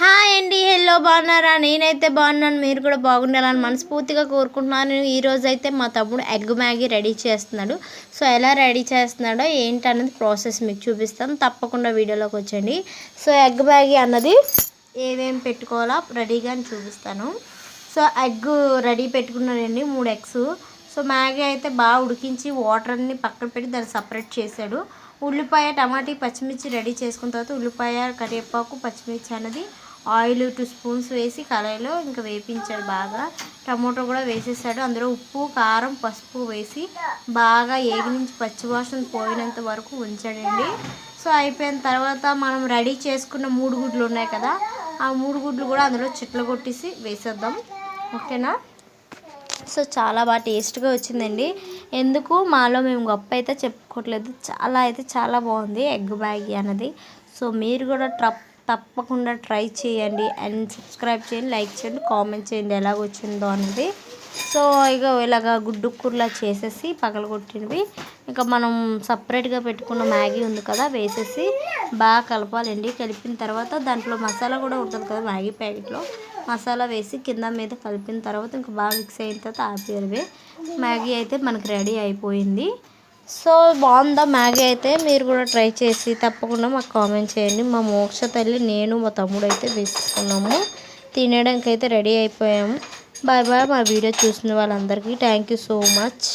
Hi అండి, hello బాగున్నారా? నేనైతే బాగున్నాను. మీరు కూడా బాగుండాలని మనస్ఫూర్తిగా కోరుకుంటున్నాను. ఈరోజు అయితే మా తమ్ముడు ఎగ్ మ్యాగీ రెడీ చేస్తున్నాడు. సో ఎలా రెడీ చేస్తున్నాడో ఏంటన్నది ప్రాసెస్ మీకు చూపిస్తాను. తప్పకుండా వీడియోలోకి వచ్చండి. సో ఎగ్ మ్యాగీ అన్నది ఏమేమి పెట్టుకోవాలో రెడీగా చూపిస్తాను. సో ఎగ్ రెడీ పెట్టుకున్నానండి, 3 ఎగ్స్. సో మ్యాగీ అయితే బాగా ఉడికించి వాటర్ అన్ని పక్కన పెట్టి దాన్ని సపరేట్ చేశాడు. ఉల్లిపాయ, టమాటీ, పచ్చిమిర్చి రెడీ చేసుకున్న తర్వాత ఉల్లిపాయ, కరివేపాకు, పచ్చిమిర్చి అన్నది ఆయిల్ 2 స్పూన్స్ వేసి కడాయిలో ఇంకా వేపించాడు బాగా. టమాటో కూడా వేసేసాడు. అందులో ఉప్పు, కారం, పసుపు వేసి బాగా నుంచి పచ్చివాసన పోయినంత వరకు ఉంచాడండి. సో అయిపోయిన తర్వాత మనం రెడీ చేసుకున్న 3 గుడ్లు ఉన్నాయి కదా, ఆ 3 గుడ్లు కూడా అందులో చిట్ల కొట్టేసి వేసేద్దాం. ఓకేనా? సో చాలా బాగా టేస్ట్గా వచ్చిందండి. ఎందుకు మాలో మేము గొప్ప అయితే చెప్పుకోవట్లేదు, చాలా బాగుంది ఎగ్ మ్యాగీ అన్నది. సో మీరు కూడా తప్పకుండా ట్రై చేయండి అండ్ సబ్స్క్రైబ్ చేయండి, లైక్ చేయండి, కామెంట్ చేయండి ఎలాగొచ్చిందో అన్నది. సో ఇలాగ గుడ్డు కూరలా చేసేసి పగలగొట్టినవి ఇంకా మనం సపరేట్గా పెట్టుకున్న మ్యాగీ ఉంది కదా వేసేసి బాగా కలపాలండి. కలిపిన తర్వాత దాంట్లో మసాలా కూడా ఉంటుంది కదా, మ్యాగీ ప్యాకెట్లో మసాలా వేసి కింద మీద కలిపిన తర్వాత ఇంకా బాగా మిక్స్ అయిన తర్వాత ఆపేయడమే. మ్యాగీ అయితే మనకి రెడీ అయిపోయింది. సో బాగుందా మ్యాగీ? అయితే మీరు కూడా ట్రై చేసి తప్పకుండా మాకు కామెంట్ చేయండి. మా మోక్ష తల్లి, నేను, మా తమ్ముడు అయితే వేసుకున్నాము. తినడానికి అయితే రెడీ అయిపోయాము. Bye bye. మా వీడియో చూసిన వాళ్ళందరికీ థ్యాంక్ యూ సో మచ్.